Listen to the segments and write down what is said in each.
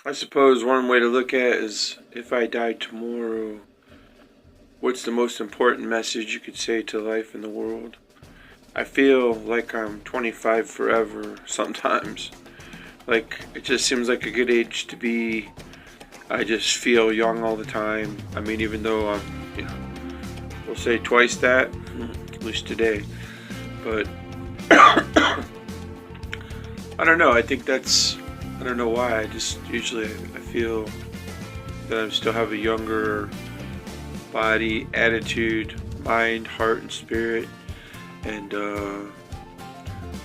I suppose one way to look at it is if I died tomorrow, what's the most important message you could say to life in the world? I feel like I'm 25 forever sometimes. Like, it just seems like a good age to be. I just feel young all the time. I mean, even though I'm, you know, we'll say twice that, at least today. But I don't know. I think I don't know why. I just usually I feel that I still have a younger body, attitude, mind, heart, and spirit. And I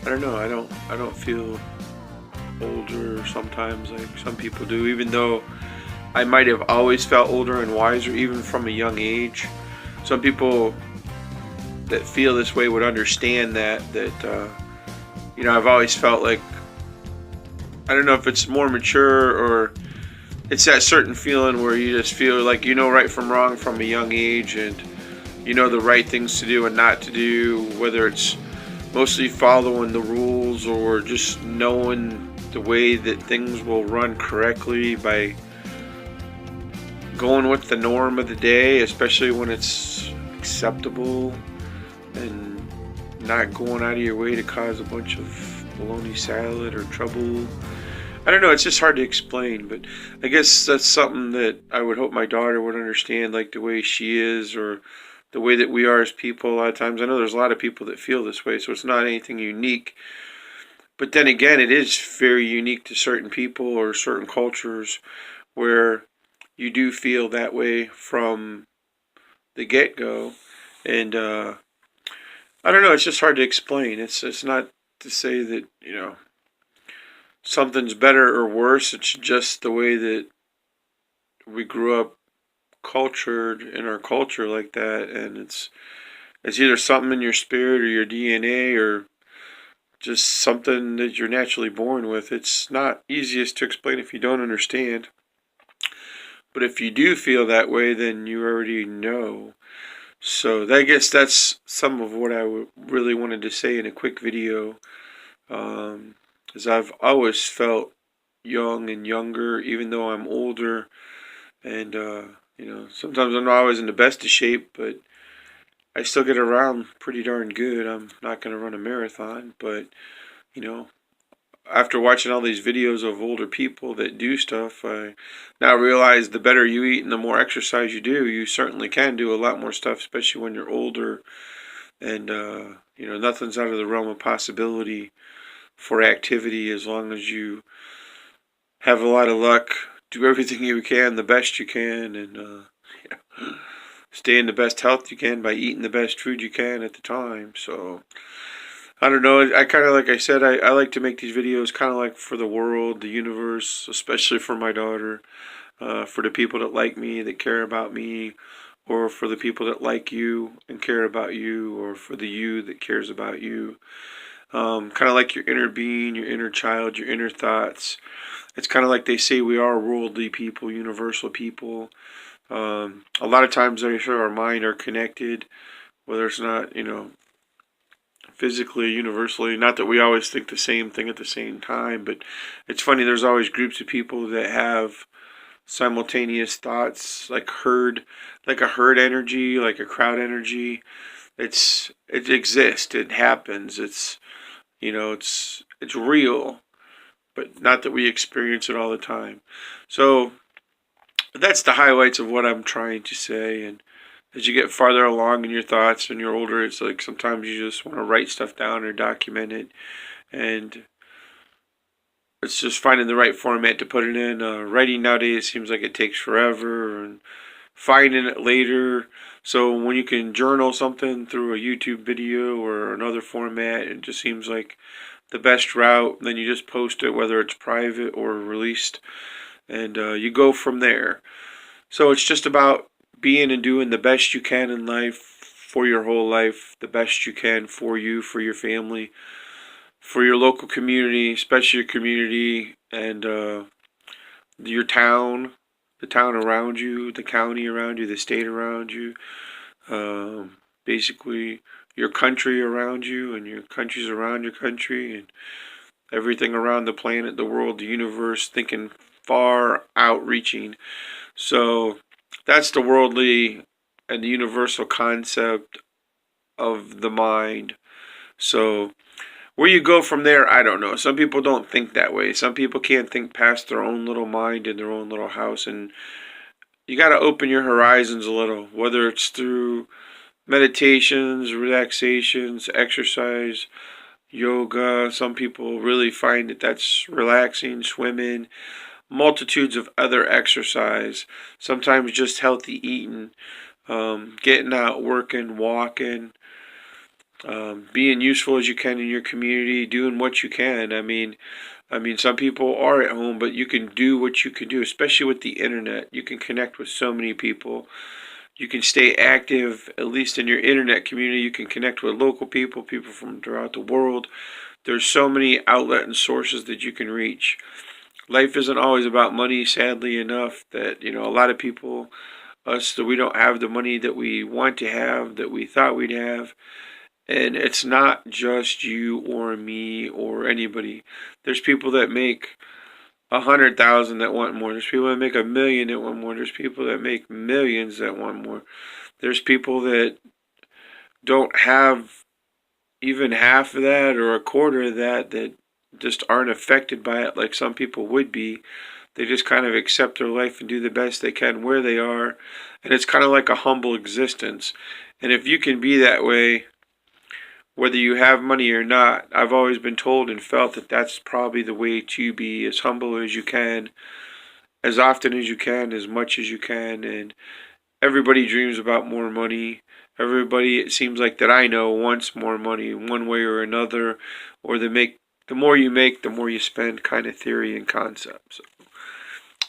don't know. I don't feel older sometimes like some people do. Even though I might have always felt older and wiser, even from a young age. Some people that feel this way would understand that I've always felt like, I don't know if it's more mature or it's that certain feeling where you just feel like you know right from wrong from a young age, and you know the right things to do and not to do, whether it's mostly following the rules or just knowing the way that things will run correctly by going with the norm of the day, especially when it's acceptable, and not going out of your way to cause a bunch of bologna salad or trouble. I don't know, it's just hard to explain, but I guess that's something that I would hope my daughter would understand, like the way she is, or the way that we are as people a lot of times. I know there's a lot of people that feel this way, so it's not anything unique. But then again, it is very unique to certain people or certain cultures where you do feel that way from the get-go. And I don't know, it's just hard to explain. It's not to say that, something's better or worse. It's just the way that we grew up cultured in our culture like that, and it's either something in your spirit or your DNA or just something that you're naturally born with. It's not easiest to explain if you don't understand. But if you do feel that way, then you already know. So I guess that's some of what I really wanted to say in a quick video. As I've always felt young and younger, even though I'm older. And, sometimes I'm not always in the best of shape, but I still get around pretty darn good. I'm not going to run a marathon, but, you know, after watching all these videos of older people that do stuff, I now realize the better you eat and the more exercise you do, you certainly can do a lot more stuff, especially when you're older. And, nothing's out of the realm of possibility for activity as long as you have a lot of luck, do everything you can, the best you can, and stay in the best health you can by eating the best food you can at the time. So I don't know. I kind of, like I said, I like to make these videos kind of like for the world, the universe, especially for my daughter, for the people that like me, that care about me, or for the people that like you and care about you, or for the you that cares about you. Kind of like your inner being, your inner child, your inner thoughts. It's kind of like they say we are worldly people, universal people. A lot of times, I'm sure our mind are connected, whether it's not, physically, universally. Not that we always think the same thing at the same time, but it's funny. There's always groups of people that have simultaneous thoughts, like a herd energy, like a crowd energy. It exists. It happens. It's real, but not that we experience it all the time. So that's the highlights of what I'm trying to say. And as you get farther along in your thoughts and you're older, it's like sometimes you just want to write stuff down or document it. And it's just finding the right format to put it in. Writing nowadays seems like it takes forever, and finding it later. So when you can journal something through a YouTube video or another format, it just seems like the best route. Then you just post it, whether it's private or released, and you go from there. So it's just about being and doing the best you can in life for your whole life, the best you can for you, for your family, for your local community, especially your community, and your town, the town around you, the county around you, the state around you, basically your country around you, and your countries around your country, and everything around the planet, the world, the universe, thinking far outreaching. So that's the worldly and the universal concept of the mind. So where you go from there, I don't know. Some people don't think that way. Some people can't think past their own little mind in their own little house. And you got to open your horizons a little, whether it's through meditations, relaxations, exercise, yoga. Some people really find that that's relaxing, swimming, multitudes of other exercise. Sometimes just healthy eating, getting out, working, walking, being useful as you can in your community, doing what you can. I mean, some people are at home, but you can do what you can do, especially with the internet. You can connect with so many people. You can stay active, at least in your internet community. You can connect with local people, people from throughout the world. There's so many outlets and sources that you can reach. Life isn't always about money, sadly enough, that, a lot of people, us, that we don't have the money that we want to have, that we thought we'd have. And it's not just you or me or anybody. There's people that make 100,000 that want more. There's people that make 1,000,000 that want more. There's people that make millions that want more. There's people that don't have even half of that or a quarter of that just aren't affected by it like some people would be. They just kind of accept their life and do the best they can where they are. And it's kind of like a humble existence. And if you can be that way, whether you have money or not, I've always been told and felt that that's probably the way to be, as humble as you can, as often as you can, as much as you can. And everybody dreams about more money. Everybody, it seems like that I know, wants more money in one way or another, or the more you make, the more you spend kind of theory and concept. So,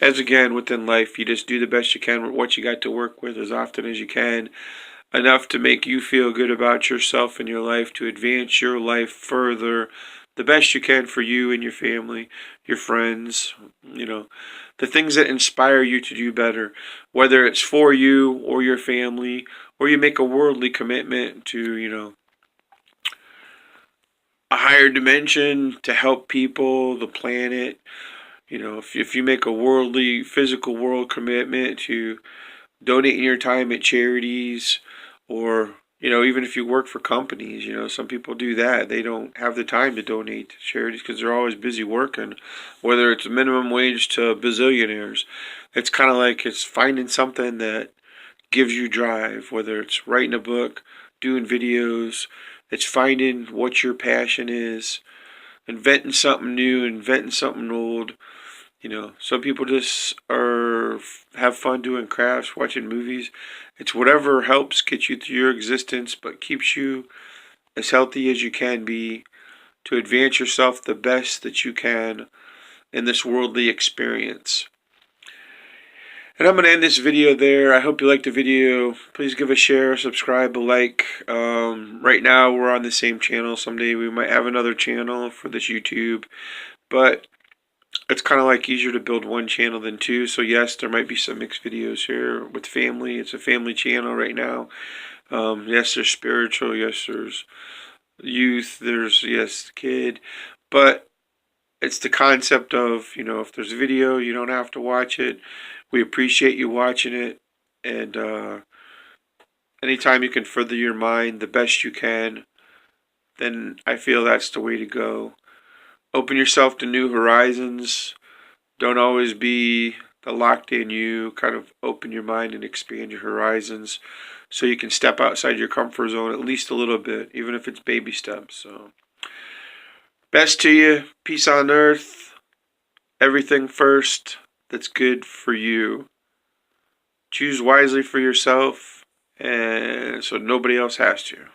as again, within life, you just do the best you can with what you got to work with as often as you can, enough to make you feel good about yourself and your life, to advance your life further, the best you can for you and your family, your friends, the things that inspire you to do better, whether it's for you or your family, or you make a worldly commitment to, a higher dimension to help people, the planet. If you make a worldly, physical world commitment to donating your time at charities, or even if you work for companies, some people do that. They don't have the time to donate to charities because they're always busy working, whether it's minimum wage to bazillionaires. It's kind of like it's finding something that gives you drive, whether it's writing a book, doing videos. It's finding what your passion is, inventing something new, inventing something old. Some people just have fun doing crafts, watching movies. It's whatever helps get you through your existence, but keeps you as healthy as you can be, to advance yourself the best that you can in this worldly experience. And I'm going to end this video there. I hope you liked the video. Please give a share, subscribe, a like. Right now we're on the same channel. Someday we might have another channel for this YouTube. But it's kind of like easier to build one channel than two. So yes, there might be some mixed videos here with family. It's a family channel right now. Yes, there's spiritual. Yes, there's youth. There's, yes, kid. But it's the concept of, if there's a video, you don't have to watch it. We appreciate you watching it. And anytime you can further your mind the best you can, then I feel that's the way to go. Open yourself to new horizons. Don't always be the locked in you. Kind of open your mind and expand your horizons so you can step outside your comfort zone at least a little bit, even if it's baby steps. So, best to you. Peace on earth. Everything first that's good for you. Choose wisely for yourself, and so nobody else has to.